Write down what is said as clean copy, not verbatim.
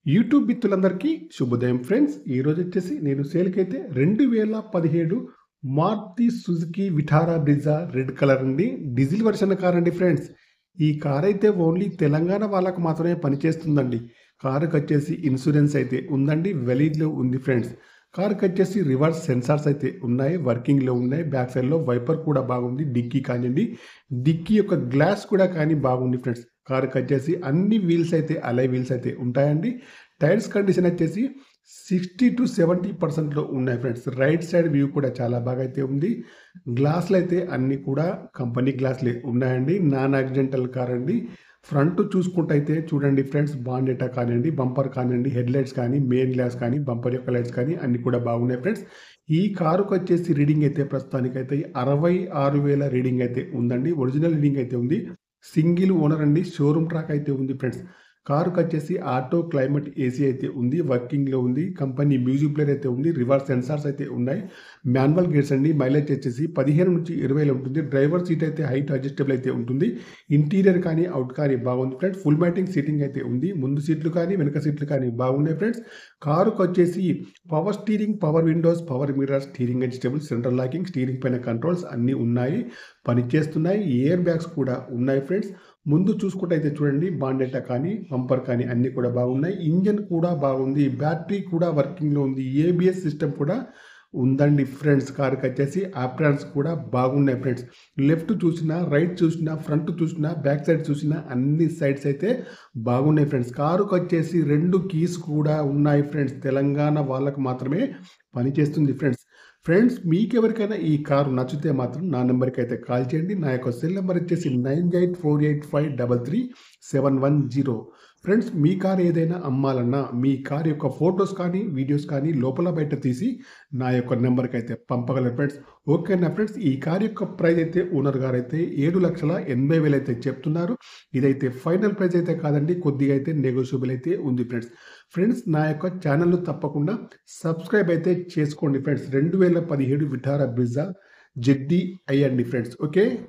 YouTube మిత్రులందరికీ శుభోదయం friends. ఈరోజు వచ్చేసి నేను సేల్కైతే 2017 Maruti Suzuki Vitara Brezza red colour అండి. డీజిల్ వర్షన్ కార్ అండి ఫ్రెండ్స్. ఈ కార్ అయితే ఓన్లీ తెలంగాణ వాళ్ళకు మాత్రమే పనిచేస్తుందండి. కారుకి వచ్చేసి ఇన్సూరెన్స్ అయితే ఉందండి, వెలీడ్లో ఉంది ఫ్రెండ్స్. కారుకి వచ్చేసి రివర్స్ సెన్సార్స్ అయితే ఉన్నాయి, వర్కింగ్లో ఉన్నాయి. బ్యాక్ సైడ్లో వైపర్ కూడా బాగుంది. డిక్కీ కానివ్వండి, డిక్కీ యొక్క గ్లాస్ కూడా కానీ బాగుంది ఫ్రెండ్స్. కారుకి వచ్చేసి అన్ని వీల్స్ అయితే అలై వీల్స్ అయితే ఉంటాయండి. టైర్స్ కండిషన్ వచ్చేసి 60-70% ఉన్నాయి ఫ్రెండ్స్. రైట్ సైడ్ వ్యూ కూడా చాలా బాగా అయితే ఉంది. గ్లాసులు అయితే అన్ని కూడా కంపెనీ గ్లాసులే ఉన్నాయండి. నాన్ యాక్సిడెంటల్ కార్ అండి. ఫ్రంట్ చూసుకుంటే అయితే చూడండి ఫ్రెండ్స్, బాండెటా కానివ్వండి, బంపర్ కానివ్వండి, హెడ్ లైట్స్ కానీ, మెయిన్ గ్లాస్ కానీ, బంపర్ యొక్క లైట్స్ కానీ అన్ని కూడా బాగున్నాయి ఫ్రెండ్స్. ఈ కారుకు వచ్చేసి రీడింగ్ అయితే ప్రస్తుతానికైతే 66,000 రీడింగ్ అయితే ఉందండి. ఒరిజినల్ రీడింగ్ అయితే ఉంది. సింగిల్ ఓనర్ అండి. షోరూమ్ ట్రాక్ అయితే ఉంది ఫ్రెండ్స్. కారుకి వచ్చేసి ఆటో క్లైమేట్ ఏసీ అయితే ఉంది, వర్కింగ్లో ఉంది. కంపెనీ మ్యూజిక్ ప్లేయర్ అయితే ఉంది. రివర్స్ సెన్సార్స్ అయితే ఉన్నాయి. మాన్యువల్ గేర్స్ అండి. మైలేజ్ వచ్చేసి 15-20 ఉంటుంది. డ్రైవర్ సీట్ అయితే హైట్ అడ్జస్టబుల్ అయితే ఉంటుంది. ఇంటీరియర్ కానీ అవుట్ కానీ బాగుంది ఫ్రెండ్స్. ఫుల్ మ్యాటింగ్ సీటింగ్ అయితే ఉంది. ముందు సీట్లు కానీ వెనక సీట్లు కానీ బాగున్నాయి ఫ్రెండ్స్. కారుకి వచ్చేసి power steering, power Windows, power mirror, steering adjustable, central locking, steering పైన కంట్రోల్స్ అన్నీ ఉన్నాయి, పనిచేస్తున్నాయి. ఎయిర్ బ్యాగ్స్ కూడా ఉన్నాయి ఫ్రెండ్స్. ముందు చూసుకుంటే అయితే చూడండి, బాండెటా కానీ, బంపర్ కానీ అన్నీ కూడా బాగున్నాయి. ఇంజన్ కూడా బాగుంది. బ్యాటరీ కూడా వర్కింగ్లో ఉంది. ఏబిఎస్ సిస్టమ్ కూడా ఉందండి ఫ్రెండ్స్. కారుకి వచ్చేసి ఆప్రాన్స్ కూడా బాగున్నాయి ఫ్రెండ్స్. లెఫ్ట్ చూసినా, రైట్ చూసినా, ఫ్రంట్ చూసినా, బ్యాక్ సైడ్ చూసినా అన్ని సైడ్స్ అయితే బాగున్నాయి ఫ్రెండ్స్. కారుకి వచ్చేసి 2 కీస్ కూడా ఉన్నాయి ఫ్రెండ్స్. తెలంగాణ వాళ్ళకు మాత్రమే పనిచేస్తుంది ఫ్రెండ్స్. ఫ్రెండ్స్, మీకు ఎవరికైనా ఈ కారు నచ్చితే మాత్రం నా నెంబర్కి అయితే కాల్ చేయండి. నా యొక్క సెల్ నెంబర్ వచ్చేసి 9848533710. ఫ్రెండ్స్, మీ కార్ ఏదైనా అమ్మాలన్నా మీ కార్ యొక్క ఫొటోస్ కానీ, వీడియోస్ కానీ లోపల బయట తీసి నా యొక్క నెంబర్కి అయితే పంపగలరు ఫ్రెండ్స్. ఓకేనా ఫ్రెండ్స్. ఈ కార్ యొక్క ప్రైస్ అయితే ఓనర్ గారు అయితే 7,80,000 అయితే చెప్తున్నారు. ఇదైతే ఫైనల్ ప్రైస్ అయితే కాదండి, కొద్దిగా అయితే నెగోషియబుల్ అయితే ఉంది ఫ్రెండ్స్. ఫ్రెండ్స్, నా యొక్క ఛానల్ను తప్పకుండా సబ్స్క్రైబ్ అయితే చేసుకోండి ఫ్రెండ్స్. 2017 విటారా బ్రిజా జెడ్డీ అయ్యండి ఫ్రెండ్స్. ఓకే.